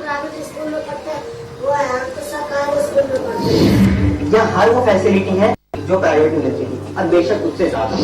Private school में पढ़ते हैं वो है, हम तो सरकारी स्कूल में पढ़ते हैं। यहाँ हर वो फैसिलिटी है जो प्राइवेट में मिलती है और बेशक उससे ज्यादा।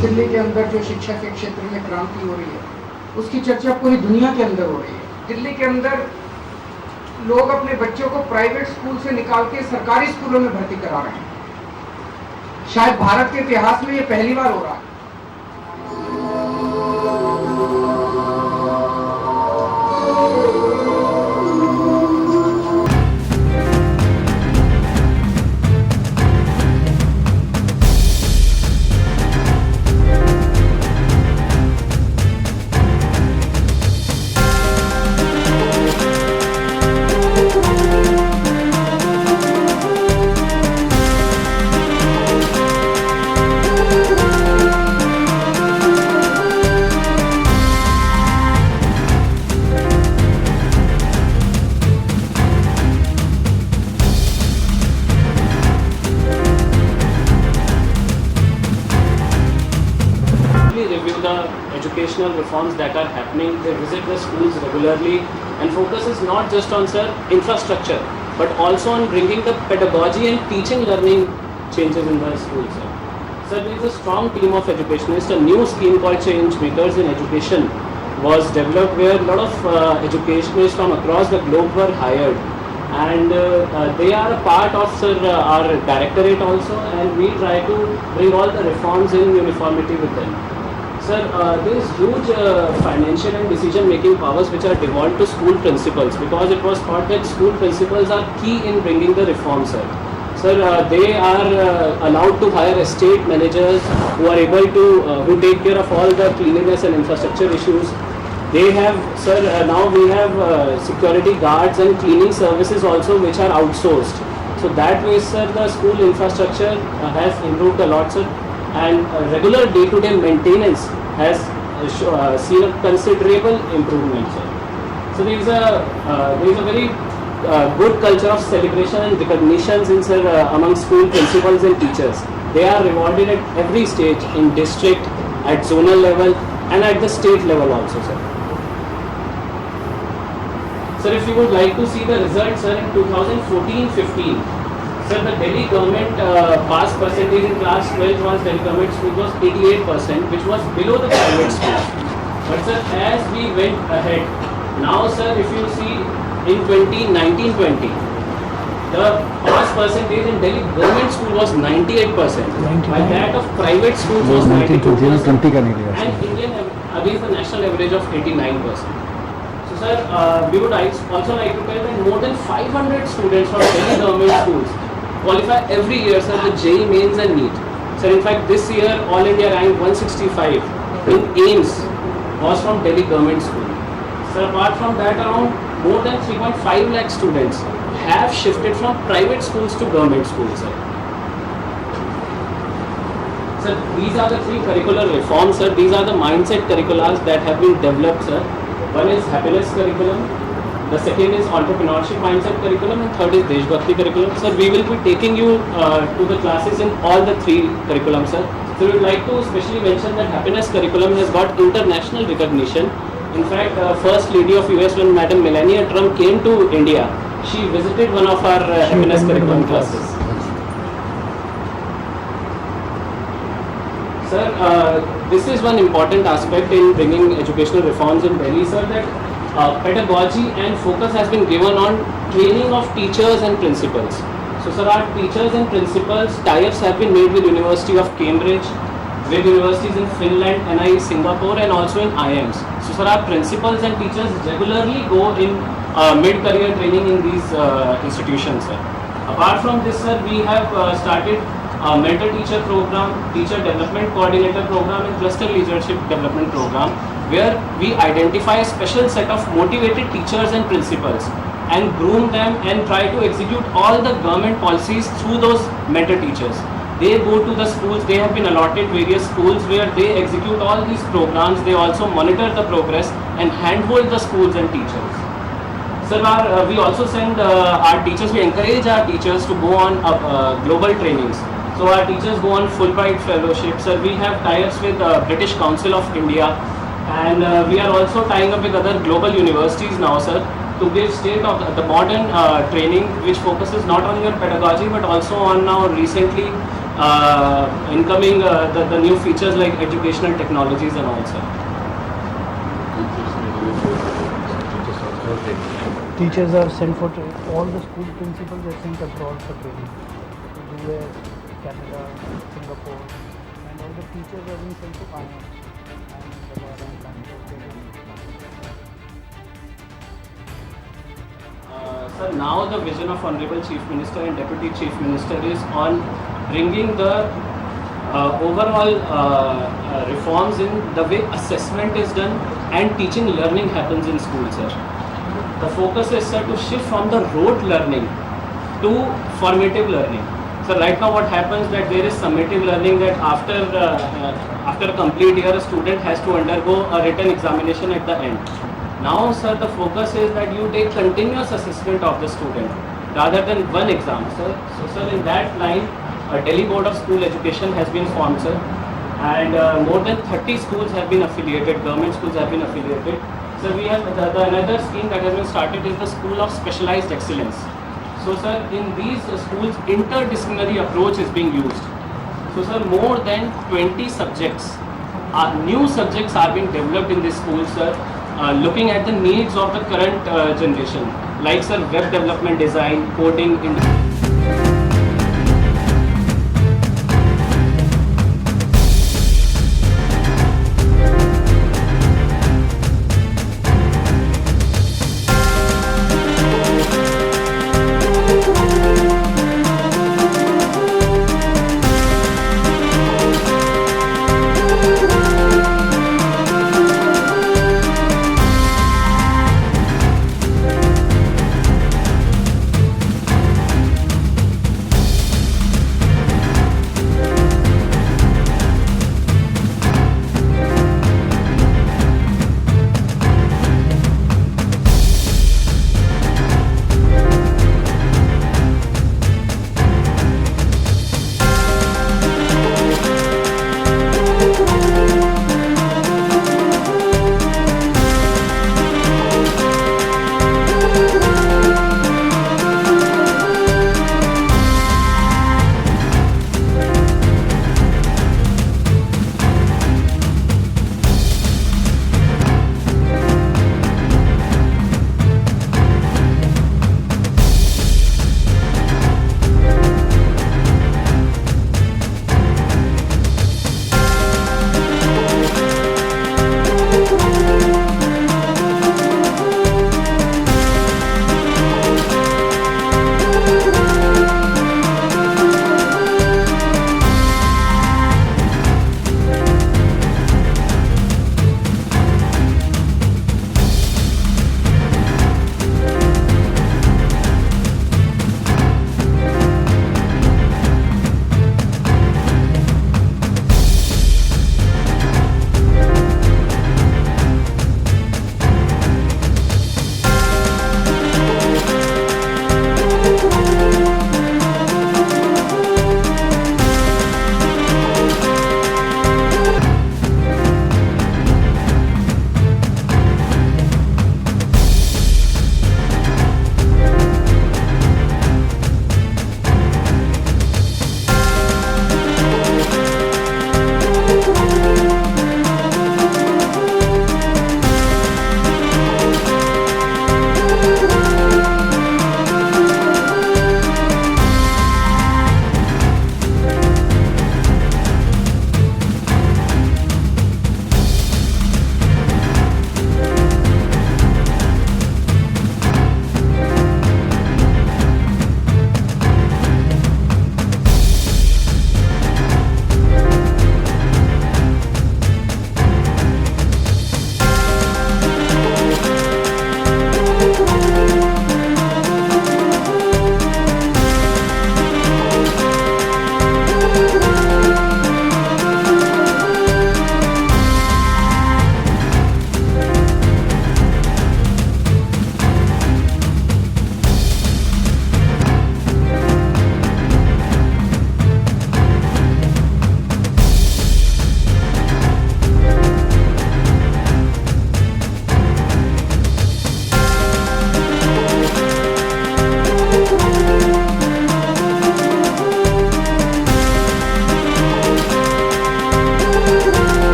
दिल्ली के अंदर जो शिक्षा के क्षेत्र में क्रांति हो रही है उसकी चर्चा पूरी दुनिया के अंदर हो रही है। दिल्ली के अंदर लोग अपने बच्चों को प्राइवेट स्कूल से निकाल के सरकारी स्कूलों में भर्ती करा रहे हैं। शायद भारत के इतिहास में ये पहली बार हो रहा है। Review the educational reforms that are happening. They visit the schools regularly and focus is not just on infrastructure but also on bringing the pedagogy and teaching learning changes in the schools. Sir, there is a strong team of educationists. A new scheme called Change Makers in Education was developed where a lot of educationists from across the globe were hired, and they are a part of our directorate also, and we try to bring all the reforms in uniformity with them. Sir, there is huge financial and decision-making powers which are devolved to school principals because it was thought that school principals are key in bringing the reforms, sir. Sir, they are allowed to hire estate managers who are able to who take care of all the cleanliness and infrastructure issues. They have, sir, now we have security guards and cleaning services also which are outsourced. So that way, sir, the school infrastructure has improved a lot, sir, and regular day-to-day maintenance has seen a considerable improvement, sir. So there is a very good culture of celebration and recognitions in, sir, among school principals and teachers. They are rewarded at every stage, in district, at zonal level, and at the state level also, sir. Sir, if you would like to see the results, sir, in 2014-15, sir, the Delhi government pass percentage in class 12 was Delhi government school was 88%, which was below the private school. But sir, as we went ahead, now, sir, if you see in 2019-20, the pass percentage in Delhi government school was 98%, while that of private schools was 92%, and Indian against the national average of 89%. So, sir, we would also like to tell that more than 500 students from Delhi government schools qualify every year, sir, with JEE Mains and NEET. Sir, in fact, this year All India rank 165 in AIMS was from Delhi government school. Sir, apart from that, around more than 3.5 lakh students have shifted from private schools to government schools, sir. Sir, these are the three curricular reforms, sir. These are the mindset curriculums that have been developed, sir. One is happiness curriculum, the second is entrepreneurship mindset curriculum, and third is Deshbhakti curriculum. Sir, we will be taking you to the classes in all the three curriculums, sir. So we would like to specially mention that happiness curriculum has got international recognition. In fact, First Lady of US, when Madam Melania Trump came to India, she visited one of our happiness curriculum classes. Sir, this is one important aspect in bringing educational reforms in Delhi, sir, that pedagogy and focus has been given on training of teachers and principals. So sir, our teachers and principals tie-ups have been made with University of Cambridge, with universities in Finland, NIE Singapore, and also in IIMs. So sir, our principals and teachers regularly go in mid-career training in these institutions, sir. Apart from this, sir, we have started a mentor teacher program, teacher development coordinator program, and cluster leadership development program, where we identify a special set of motivated teachers and principals and groom them and try to execute all the government policies through those mentor teachers. They go to the schools, they have been allotted various schools where they execute all these programs. They also monitor the progress and handhold the schools and teachers. Sir, we also send our teachers, we encourage our teachers to go on global trainings. So our teachers go on Fulbright fellowships. Sir, we have tie-ups with British Council of India, and we are also tying up with other global universities now, sir, to give state of the modern training, which focuses not only on pedagogy but also on now recently incoming the new features like educational technologies and all, sir. Teachers are sent for all the school principals are sent abroad for training to US, Canada, Singapore, and all the teachers are being sent to IIMs and Sir, now the vision of Honorable Chief Minister and Deputy Chief Minister is on bringing the overall reforms in the way assessment is done and teaching learning happens in schools, sir. The focus is, sir, to shift from the rote learning to formative learning. So right now what happens that there is summative learning, that after a complete year a student has to undergo a written examination at the end. Now, sir, the focus is that you take continuous assessment of the student rather than one exam, sir. So sir, in that line, a Delhi Board of School Education has been formed, sir, and more than 30 schools have been affiliated, government schools have been affiliated. So we have another scheme that has been started is the School of Specialized Excellence. So sir, in these schools, interdisciplinary approach is being used. So sir, more than 20 subjects, new subjects are being developed in this school, sir, looking at the needs of the current generation, like sir, web development design, coding,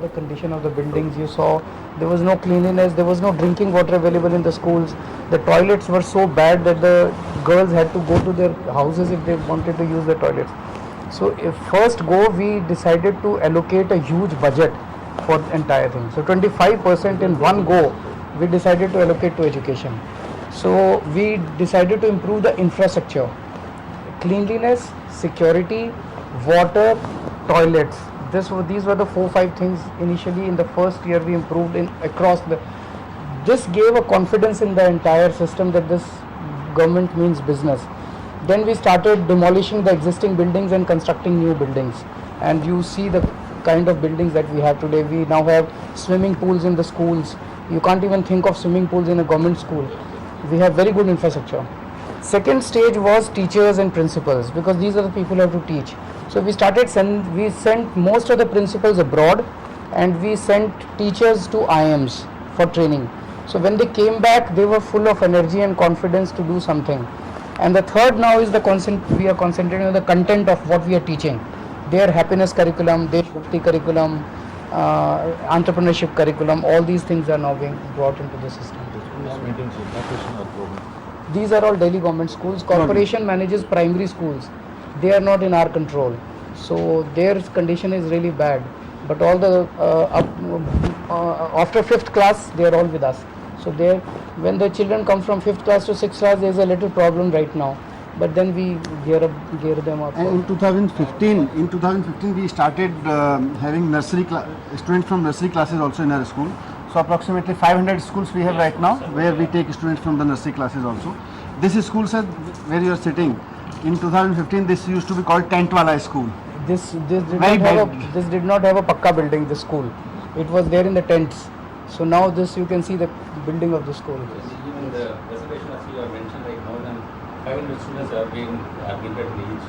the condition of the buildings. You saw there was no cleanliness, there was no drinking water available in the schools. The toilets were so bad that the girls had to go to their houses if they wanted to use the toilets. So if first go we decided to allocate a huge budget for the entire thing. So 25% in one go we decided to allocate to education. So we decided to improve the infrastructure, cleanliness, security, water, toilets. These were the 4-5 things initially in the first year we improved in across the. This gave a confidence in the entire system that this government means business. Then we started demolishing the existing buildings and constructing new buildings. And you see the kind of buildings that we have today. We now have swimming pools in the schools. You can't even think of swimming pools in a government school. We have very good infrastructure. Second stage was teachers and principals, because these are the people who have to teach. So we sent most of the principals abroad, and we sent teachers to IMs for training. So when they came back, they were full of energy and confidence to do something. And the third now is we are concentrating on the content of what we are teaching. Their happiness curriculum, their Shakti curriculum, entrepreneurship curriculum, all these things are now being brought into the system. These are all Delhi government schools. Corporation manages primary schools. They are not in our control. So their condition is really bad. But all the after 5th class, they are all with us. So when the children come from 5th class to 6th class, there is a little problem right now. But then we gear them up. And in 2015, we started having students from nursery classes also in our school. So approximately 500 schools we have right now, where we take students from the nursery classes also. This is school, sir, where you are sitting. In 2015, this used to be called Tent Wala School. This did not have a pakka building, this school. It was there in the tents. So now you can see the building of the school. Even the reservation, as you have mentioned, like more than 500 students are being admitted in each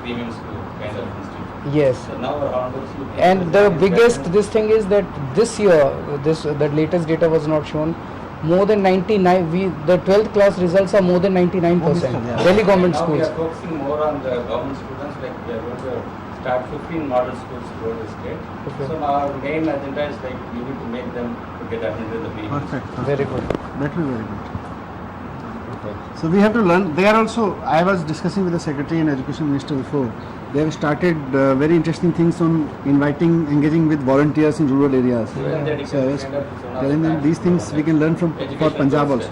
premium school kind of institute. Yes. So now around those And the biggest thing is that this year, the latest data was not shown. More than 99. The 12th class results are more than 99%. Yeah. Delhi government now schools. we are focusing more on the government students. Like we are going to start 15 model schools throughout the state. Okay. So now our main agenda is like we need to make them to get admitted in the premium. Perfect. Very good. That will be very good. So we have to learn. They are also, I was discussing with the Secretary and Education Minister before, they have started very interesting things on engaging with volunteers in rural areas. Even dedicated So I was kind of telling them these things we can learn for Punjab also.